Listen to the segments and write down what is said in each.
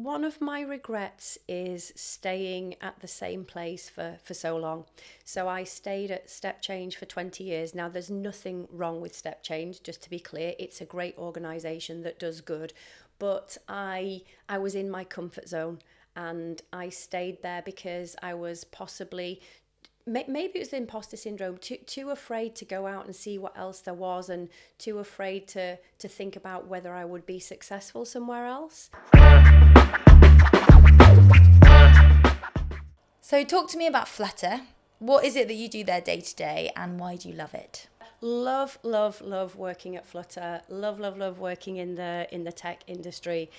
one of my regrets is staying at the same place for so long. So I stayed at Step Change for 20 years. Now, there's nothing wrong with Step Change, just to be clear. It's a great organisation that does good. But I was in my comfort zone, and I stayed there because I was possibly, maybe it was the imposter syndrome, too afraid to go out and see what else there was, and too afraid to think about whether I would be successful somewhere else. So talk to me about Flutter. What is it that you do there day to day, and why do you love it? Love working at Flutter. Love working in the tech industry.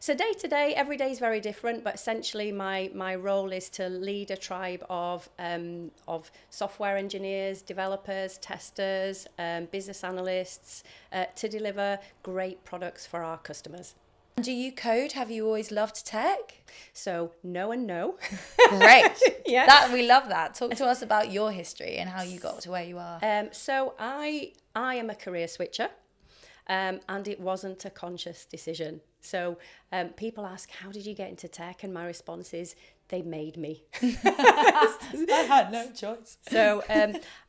So day to day, every day is very different, but essentially my role is to lead a tribe of software engineers, developers, testers, business analysts, to deliver great products for our customers. Do you code? Have you always loved tech? So no and no. Great. Yeah. We love that. Talk to us about your history and how you got to where you are. So I am a career switcher, and it wasn't a conscious decision. So people ask, how did you get into tech? And my response is, they made me. I had no choice. So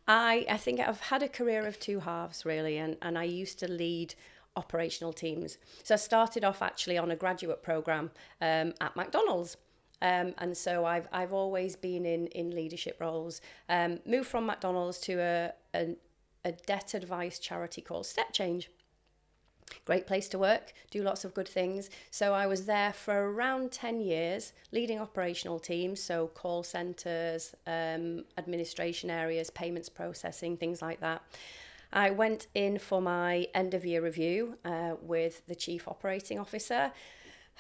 I think I've had a career of two halves, really, and I used to lead operational teams. So I started off actually on a graduate program at McDonald's. And so I've always been in leadership roles. Moved from McDonald's to a debt advice charity called Step Change. Great place to work, do lots of good things. So I was there for around 10 years, leading operational teams, so call centres, administration areas, payments processing, things like that. I went in for my end of year review with the chief operating officer,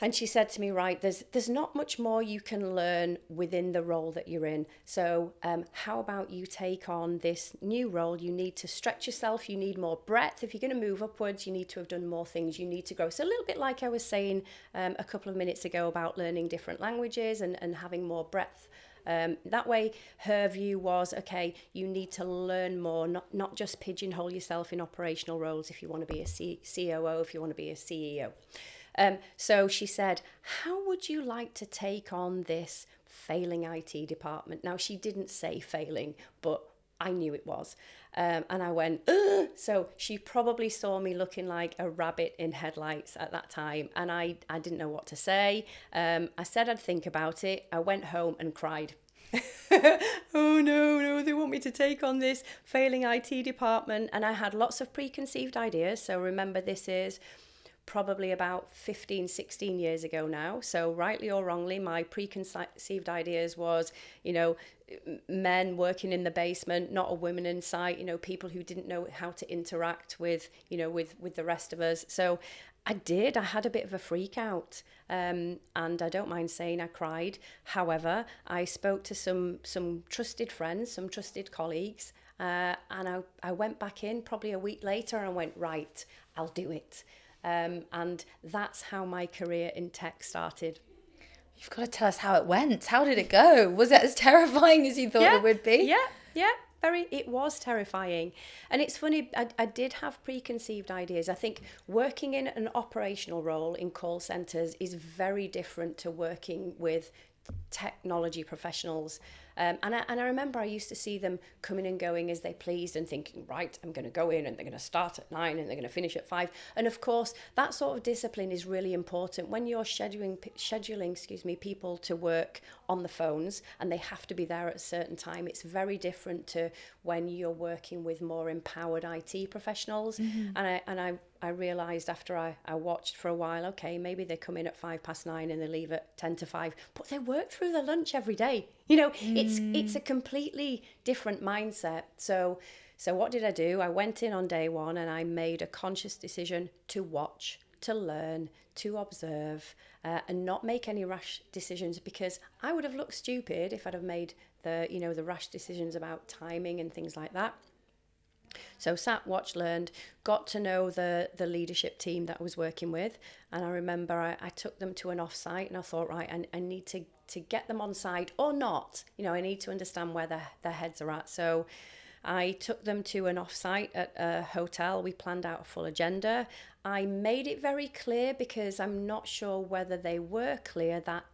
and she said to me, right, there's not much more you can learn within the role that you're in. So how about you take on this new role? You need to stretch yourself. You need more breadth. If you're going to move upwards, you need to have done more things. You need to grow. So a little bit like I was saying a couple of minutes ago about learning different languages and having more breadth. That way, her view was, okay, you need to learn more, not just pigeonhole yourself in operational roles if you want to be a COO, if you want to be a CEO. So she said, how would you like to take on this failing IT department? Now, she didn't say failing, but I knew it was. And I went, ugh! So she probably saw me looking like a rabbit in headlights at that time. And I didn't know what to say. I said I'd think about it. I went home and cried. Oh no, they want me to take on this failing IT department. And I had lots of preconceived ideas. So remember, this is probably about 15, 16 years ago now. So rightly or wrongly, my preconceived ideas was, men working in the basement, not a woman in sight, people who didn't know how to interact with, with the rest of us. So I had a bit of a freak out, and I don't mind saying I cried. However, I spoke to some trusted friends, some trusted colleagues, and I went back in probably a week later and went, right, I'll do it. And that's how my career in tech started. You've got to tell us how it went. How did it go? Was it as terrifying as you thought it would be? Yeah. It was terrifying. And it's funny, I did have preconceived ideas. I think working in an operational role in call centres is very different to working with technology professionals. And I remember I used to see them coming and going as they pleased and thinking, right, I'm going to go in and they're going to start at 9 and they're going to finish at 5. And of course, that sort of discipline is really important when you're scheduling people to work on the phones and they have to be there at a certain time. It's very different to when you're working with more empowered IT professionals. Mm-hmm. And I realised after I watched for a while, okay, maybe they come in at 9:05 and they leave at 10:55, but they work through their lunch every day. It's a completely different mindset. So what did I do? I went in on day one and I made a conscious decision to watch, to learn, to observe, and not make any rash decisions, because I would have looked stupid if I'd have made the rash decisions about timing and things like that. So sat, watched, learned, got to know the leadership team that I was working with. And I remember I took them to an off-site and I thought, right, I need to get them on site or not. I need to understand where their heads are at. So I took them to an off-site at a hotel. We planned out a full agenda. I made it very clear, because I'm not sure whether they were clear, that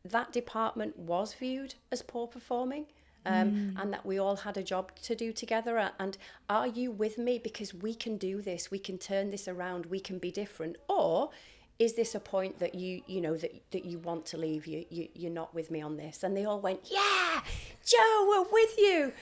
that department was viewed as poor performing. And that we all had a job to do together. And are you with me? Because we can do this. We can turn this around. We can be different. Or is this a point that you know that you want to leave? You're not with me on this. And they all went, yeah, Joe, we're with you.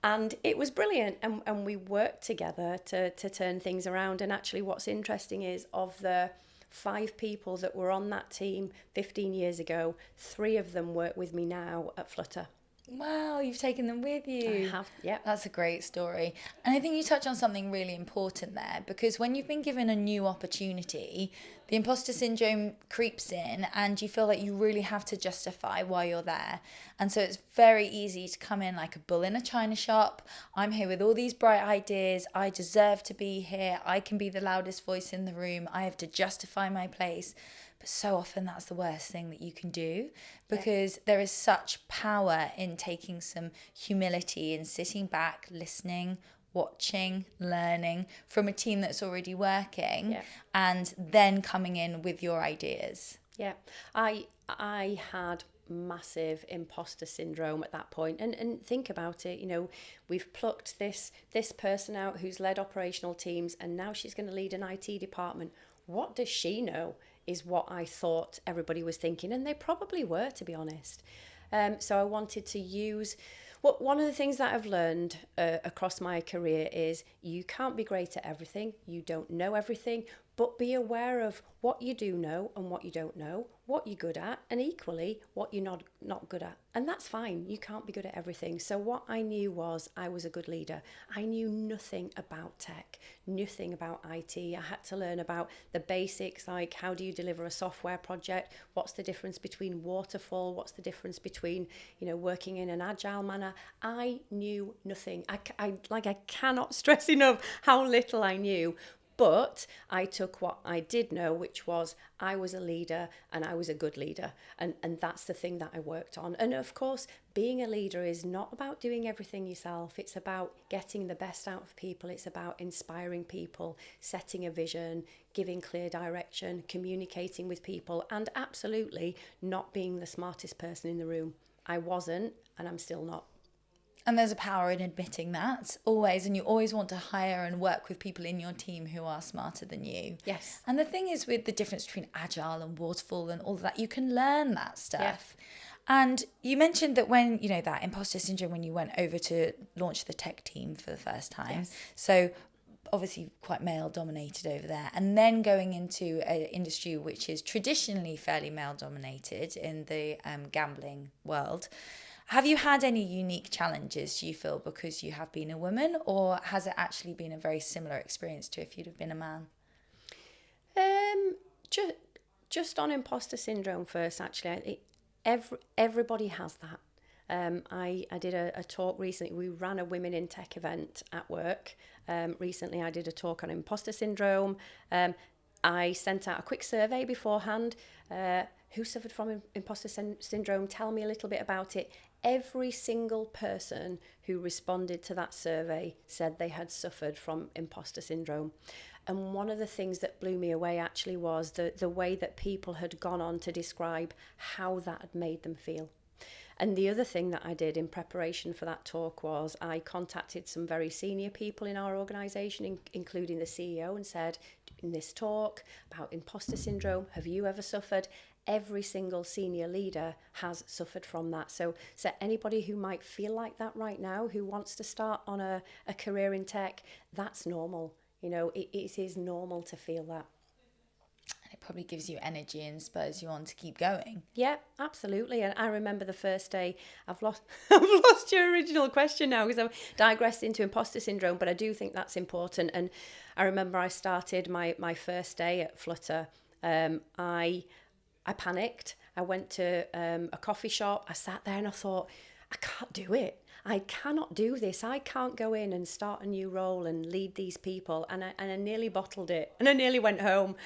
And it was brilliant. And we worked together to turn things around. And actually, what's interesting is, of the 5 people that were on that team 15 years ago, 3 of them work with me now at Flutter. Wow, you've taken them with you. I have, yeah. That's a great story. And I think you touch on something really important there, because when you've been given a new opportunity, the imposter syndrome creeps in and you feel like you really have to justify why you're there. And so it's very easy to come in like a bull in a china shop. I'm here with all these bright ideas. I deserve to be here. I can be the loudest voice in the room. I have to justify my place. But so often that's the worst thing that you can do, because there is such power in taking some humility and sitting back, listening, watching, learning from a team that's already working, and then coming in with your ideas. Yeah, I had massive imposter syndrome at that point. And think about it, you know, we've plucked this person out who's led operational teams, and now she's going to lead an IT department. What does she know? Is what I thought everybody was thinking, and they probably were, to be honest. So I wanted to use... One of the things that I've learned across my career is you can't be great at everything. You don't know everything, but be aware of what you do know and what you don't know, what you're good at, and equally what you're not good at. And that's fine. You can't be good at everything. So what I knew was I was a good leader. I knew nothing about tech, nothing about IT. I had to learn about the basics, like how do you deliver a software project? What's the difference between waterfall? What's the difference between, you know, working in an agile manner? I knew nothing. I cannot stress enough how little I knew. But I took what I did know, which was I was a leader and I was a good leader. And that's the thing that I worked on. And of course, being a leader is not about doing everything yourself. It's about getting the best out of people. It's about inspiring people, setting a vision, giving clear direction, communicating with people, and absolutely not being the smartest person in the room. I wasn't, and I'm still not. And there's a power in admitting that, always. And you always want to hire and work with people in your team who are smarter than you. Yes. And the thing is, with the difference between agile and waterfall and all of that, you can learn that stuff. Yeah. And you mentioned that when, you know, that imposter syndrome, when you went over to launch the tech team for the first time. Yes. So obviously quite male dominated over there, and then going into an industry which is traditionally fairly male dominated in the gambling world. Have you had any unique challenges, do you feel, because you have been a woman, or has it actually been a very similar experience to if you'd have been a man? Just on imposter syndrome first, actually, everybody has that. I did a talk recently. We ran a Women in Tech event at work. Recently, I did a talk on imposter syndrome. I sent out a quick survey beforehand. Who suffered from imposter syndrome? Tell me a little bit about it. Every single person who responded to that survey said they had suffered from imposter syndrome. And one of the things that blew me away actually was the way that people had gone on to describe how that had made them feel. And the other thing that I did in preparation for that talk was I contacted some very senior people in our organisation, including the CEO, and said, in this talk about imposter syndrome, have you ever suffered? Every single senior leader has suffered from that. So anybody who might feel like that right now, who wants to start on a career in tech, that's normal. You know, it is normal to feel that. And it probably gives you energy and spurs you on to keep going. Yeah, absolutely. And I remember the first day, I've lost your original question now because I've digressed into imposter syndrome, but I do think that's important. And I remember I started my first day at Flutter. I panicked. I went to a coffee shop. I sat there and I thought, I can't do it. I cannot do this. I can't go in and start a new role and lead these people. And I nearly bottled it. And I nearly went home,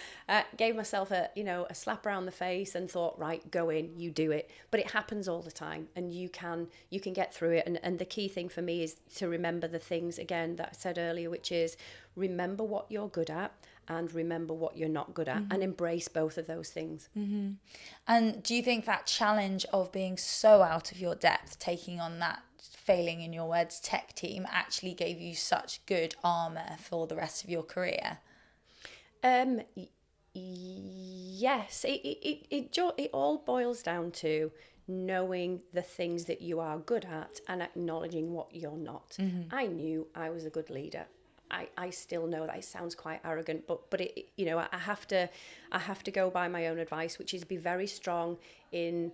gave myself a slap around the face and thought, right, go in, you do it. But it happens all the time and you can get through it. And the key thing for me is to remember the things, again, that I said earlier, which is remember what you're good at and remember what you're not good at, and embrace both of those things. And do you think that challenge of being so out of your depth, taking on that, failing in your words, tech team, actually gave you such good armour for the rest of your career? Yes, it all boils down to knowing the things that you are good at and acknowledging what you're not. I knew I was a good leader. I still know that. It sounds quite arrogant, but it, you know, I have to go by my own advice, which is be very strong in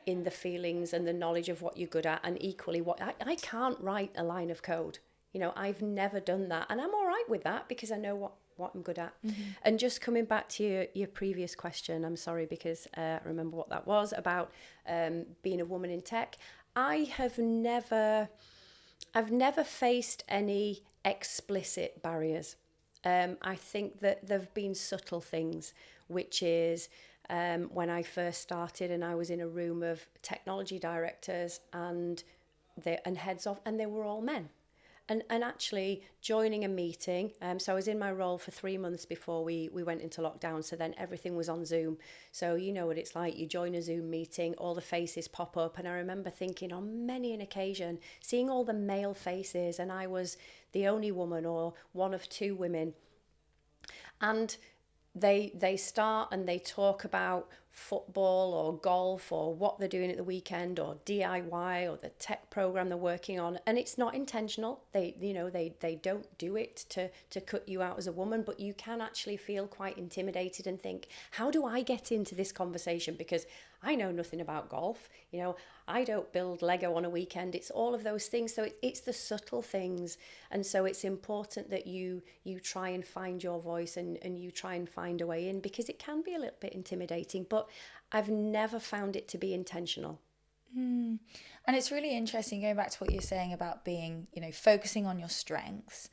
the feelings and the knowledge of what you're good at, and equally what I can't write a line of code. You know, I've never done that, and I'm all right with that because I know what I'm good at. And just coming back to your previous question, I'm sorry, because I remember what that was about, being a woman in tech. I've never faced any explicit barriers. I think that there've been subtle things, which is when I first started and I was in a room of technology directors and heads of, and they were all men. And actually joining a meeting, so I was in my role for 3 months before we went into lockdown, so then everything was on Zoom. So you know what it's like, you join a Zoom meeting, all the faces pop up, and I remember thinking on many an occasion, seeing all the male faces, and I was the only woman or one of 2 women. And they start and they talk about football or golf or what they're doing at the weekend or DIY or the tech program they're working on, and it's not intentional. They don't do it to cut you out as a woman, but you can actually feel quite intimidated and think, how do I get into this conversation, because I know nothing about golf, you know, I don't build Lego on a weekend. It's all of those things. So it's the subtle things. And so it's important that you try and find your voice and you try and find a way in, because it can be a little bit intimidating, but I've never found it to be intentional. And it's really interesting, going back to what you're saying about being, you know, focusing on your strengths.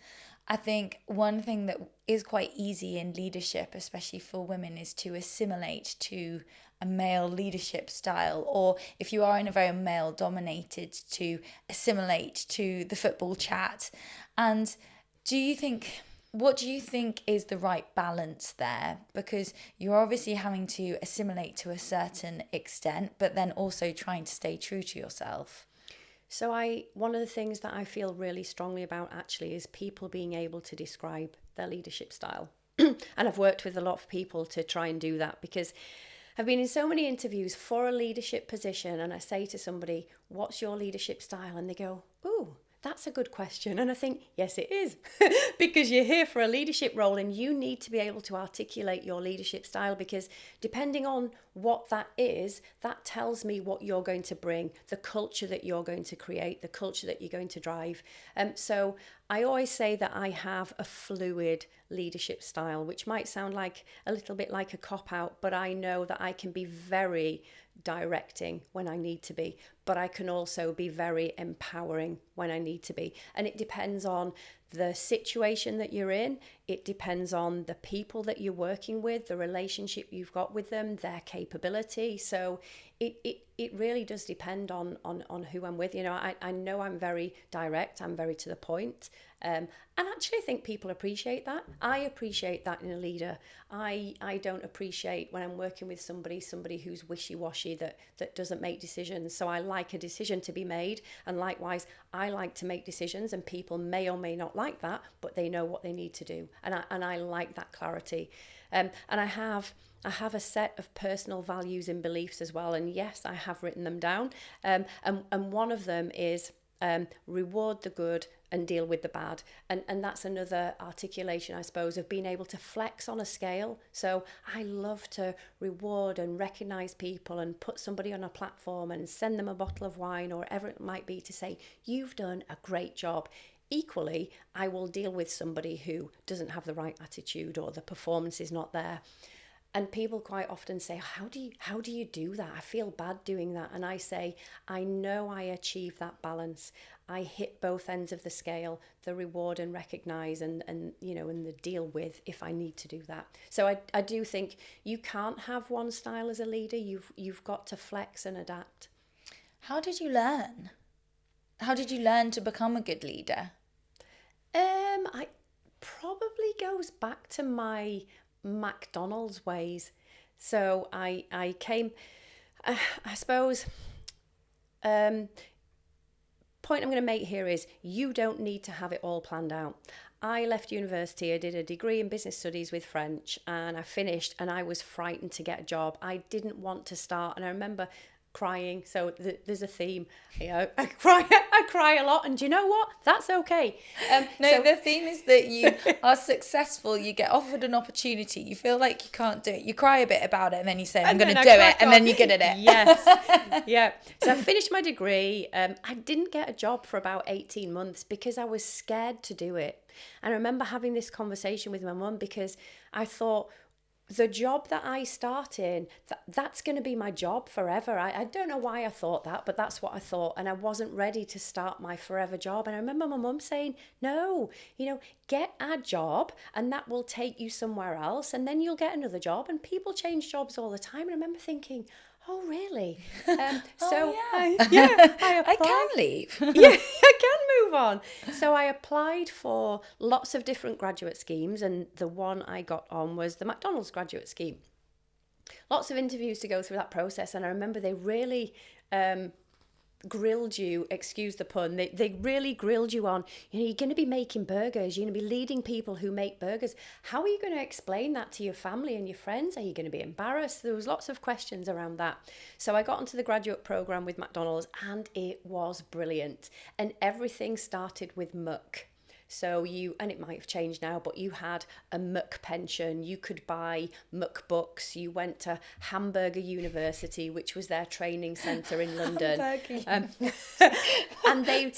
I think one thing that is quite easy in leadership, especially for women, is to assimilate to a male leadership style, or if you are in a very male dominated, to assimilate to the football chat. And what do you think is the right balance there? Because you're obviously having to assimilate to a certain extent, but then also trying to stay true to yourself. So one of the things that I feel really strongly about actually is people being able to describe their leadership style. And I've worked with a lot of people to try and do that, because I've been in so many interviews for a leadership position, and I say to somebody, what's your leadership style? And they go, ooh, that's a good question. And I think, yes, it is, because you're here for a leadership role and you need to be able to articulate your leadership style, because depending on what that is, that tells me what you're going to bring, the culture that you're going to create, the culture that you're going to drive. So I always say that I have a fluid leadership style, which might sound like a little bit like a cop-out, but I know that I can be very directing when I need to be, but I can also be very empowering when I need to be. And it depends on the situation that you're in. It depends on the people that you're working with, the relationship you've got with them, their capability. So it really does depend on who I'm with. You know, I know I'm very direct, I'm very to the point. And actually I think people appreciate that. I appreciate that in a leader. I don't appreciate when I'm working with somebody who's wishy-washy, that doesn't make decisions. So I like a decision to be made, and likewise I like to make decisions, and people may or may not like that, but they know what they need to do, and I like that clarity. And I have a set of personal values and beliefs as well, and yes, I have written them down. And one of them is reward the good and deal with the bad. And that's another articulation, I suppose, of being able to flex on a scale. So I love to reward and recognize people and put somebody on a platform and send them a bottle of wine or whatever it might be to say, you've done a great job. Equally, I will deal with somebody who doesn't have the right attitude or the performance is not there. And people quite often say, how do you do that? I feel bad doing that. And I say, I know I achieve that balance. I hit both ends of the scale, the reward and recognize and the deal with if I need to do that. So I do think you can't have one style as a leader. You've got to flex and adapt. How did you learn? How did you learn to become a good leader? I probably goes back to my McDonald's ways. So I came, I suppose, point I'm going to make here is you don't need to have it all planned out. I left university, I did a degree in business studies with French, and I finished, and I was frightened to get a job. I didn't want to start, and I remember crying. So there's a theme. I cry a lot, and do you know what? That's okay. The theme is that you are successful, you get offered an opportunity, you feel like you can't do it, you cry a bit about it, and then you say, I'm going to do it, and then you're good at it. Yes. Yeah. So I finished my degree. I didn't get a job for about 18 months because I was scared to do it. And I remember having this conversation with my mum because I thought, the job that I start in, that's going to be my job forever. I don't know why I thought that, but that's what I thought. And I wasn't ready to start my forever job. And I remember my mum saying, no, get a job and that will take you somewhere else. And then you'll get another job. And people change jobs all the time. And I remember thinking, oh, really? I can leave. Yeah, I can move on. So I applied for lots of different graduate schemes, and the one I got on was the McDonald's graduate scheme. Lots of interviews to go through that process, and I remember they really grilled you, excuse the pun, they really grilled you on, you're going to be making burgers, you're going to be leading people who make burgers. How are you going to explain that to your family and your friends? Are you going to be embarrassed? There was lots of questions around that. So I got onto the graduate program with McDonald's, and it was brilliant. And everything started with muck. So and it might have changed now, but you had a muck pension, you could buy muck books, you went to Hamburger University, which was their training centre in London. And they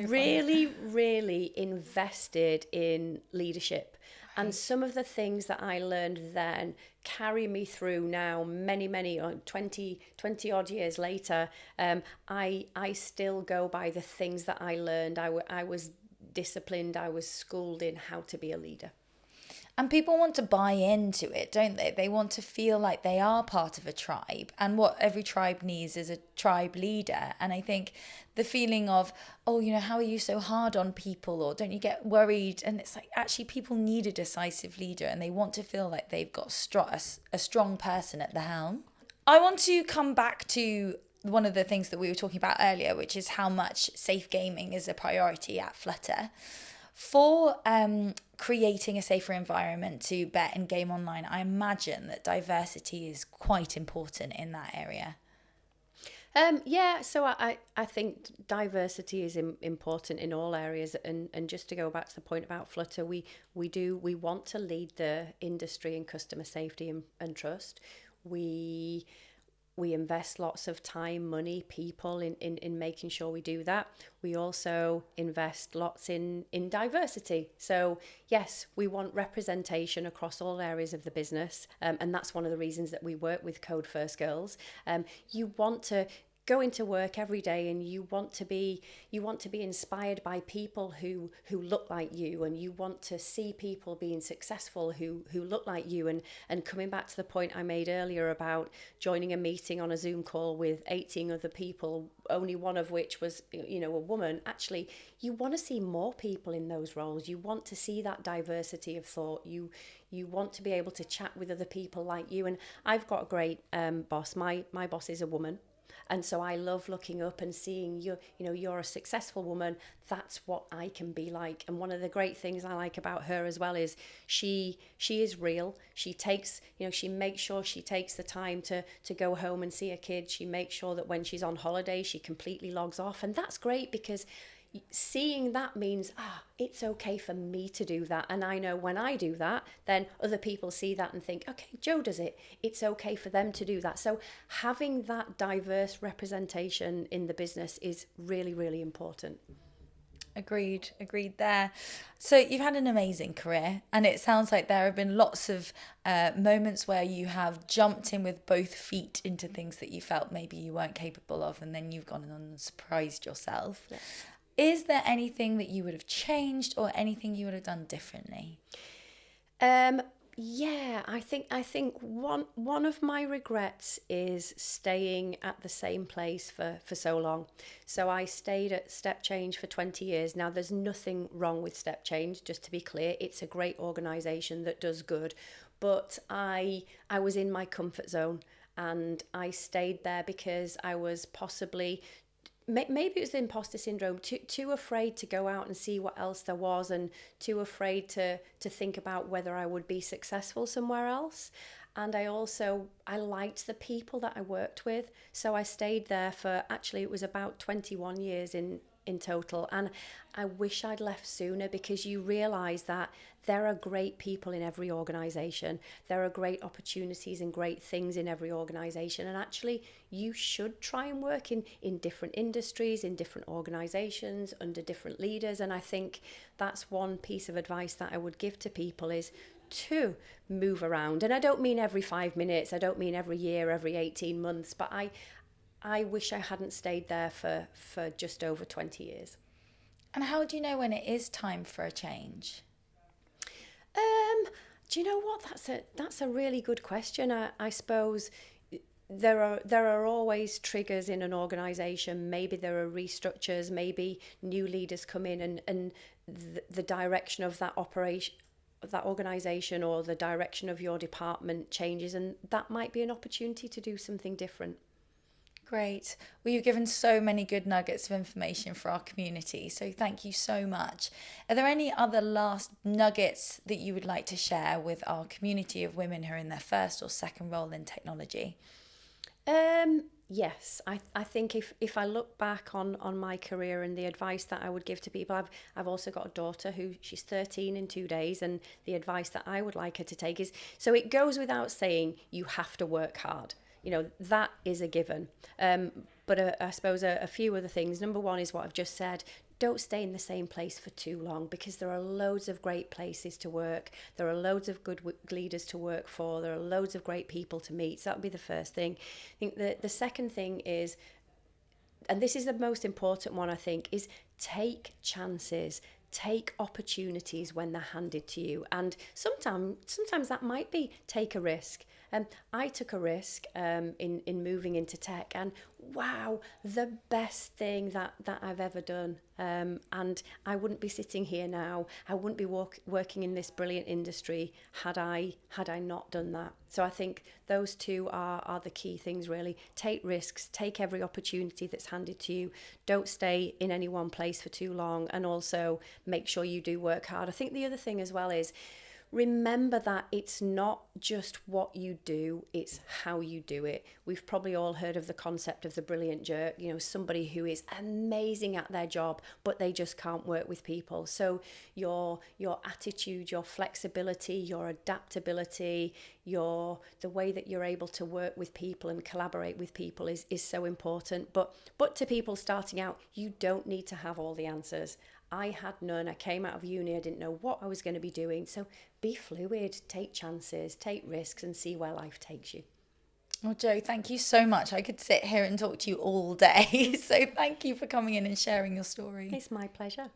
really invested in leadership. Right. And some of the things that I learned then carry me through now, many 20 odd years later. I still go by the things that I learned. I was disciplined, I was schooled in how to be a leader. And people want to buy into it, don't they? They want to feel like they are part of a tribe, and what every tribe needs is a tribe leader. And I think the feeling of, how are you so hard on people, or don't you get worried? And it's like, actually, people need a decisive leader, and they want to feel like they've got a strong person at the helm. I want to come back to one of the things that we were talking about earlier, which is how much safe gaming is a priority at Flutter. For creating a safer environment to bet and game online, I imagine that diversity is quite important in that area. So I think diversity is important in all areas, and just to go back to the point about Flutter, we want to lead the industry in customer safety and trust. We invest lots of time, money, people in making sure we do that. We also invest lots in diversity. So yes, we want representation across all areas of the business. And that's one of the reasons that we work with Code First Girls. You want to go into work every day, and you want to be inspired by people who look like you, and you want to see people being successful who look like you. And coming back to the point I made earlier about joining a meeting on a Zoom call with 18 other people, only one of which was a woman. Actually, you want to see more people in those roles. You want to see that diversity of thought. You want to be able to chat with other people like you. And I've got a great boss. My boss is a woman. And so I love looking up and seeing you're a successful woman. That's what I can be like. And one of the great things I like about her as well is she is real. She takes, she makes sure she takes the time to go home and see her kids. She makes sure that when she's on holiday, she completely logs off. And that's great, because seeing that means it's okay for me to do that. And I know when I do that, then other people see that and think, okay, Jo does it, it's okay for them to do that. So having that diverse representation in the business is really, really important. Agreed there. So you've had an amazing career, and it sounds like there have been lots of moments where you have jumped in with both feet into things that you felt maybe you weren't capable of, and then you've gone and surprised yourself. Yes. Is there anything that you would have changed, or anything you would have done differently? Yeah, I think one of my regrets is staying at the same place for so long. So I stayed at Step Change for 20 years. Now there's nothing wrong with Step Change, just to be clear. It's a great organization that does good, but I was in my comfort zone and I stayed there because I was possibly, maybe it was the imposter syndrome, too afraid to go out and see what else there was, and too afraid to think about whether I would be successful somewhere else. And I liked the people that I worked with, so I stayed there for, actually it was about 21 years in total. And I wish I'd left sooner, because you realize that there are great people in every organization. There are great opportunities and great things in every organization. And actually, you should try and work in different industries, in different organizations, under different leaders. And I think that's one piece of advice that I would give to people, is to move around. And I don't mean every 5 minutes, I don't mean every year, every 18 months, but I wish I hadn't stayed there for just over 20 years. And how do you know when it is time for a change? Do you know what? That's a really good question. I suppose there are always triggers in an organisation. Maybe there are restructures. Maybe new leaders come in, and the direction of that operation, of that organisation, or the direction of your department changes, and that might be an opportunity to do something different. Great. Well, you've given so many good nuggets of information for our community, so thank you so much. Are there any other last nuggets that you would like to share with our community of women who are in their first or second role in technology? Yes, I think if I look back on my career and the advice that I would give to people, I've also got a daughter who, she's 13 in 2 days, and the advice that I would like her to take is, so it goes without saying, you have to work hard. That is a given. But I suppose a few other things. Number one is what I've just said. Don't stay in the same place for too long, because there are loads of great places to work. There are loads of good leaders to work for. There are loads of great people to meet. So that would be the first thing. I think the second thing is, and this is the most important one, I think, is take chances. Take opportunities when they're handed to you. And sometimes that might be take a risk. I took a risk in moving into tech, and wow, the best thing that I've ever done. And I wouldn't be sitting here now. I wouldn't be working in this brilliant industry had I not done that. So I think those two are the key things, really. Take risks, take every opportunity that's handed to you. Don't stay in any one place for too long, and also make sure you do work hard. I think the other thing as well is, remember that it's not just what you do, it's how you do it. We've probably all heard of the concept of the brilliant jerk, somebody who is amazing at their job, but they just can't work with people. So your attitude, your flexibility, your adaptability, the way that you're able to work with people and collaborate with people is so important. But to people starting out, you don't need to have all the answers. I had none. I came out of uni, I didn't know what I was going to be doing. So be fluid, take chances, take risks, and see where life takes you. Well, Jo, thank you so much. I could sit here and talk to you all day. So thank you for coming in and sharing your story. It's my pleasure.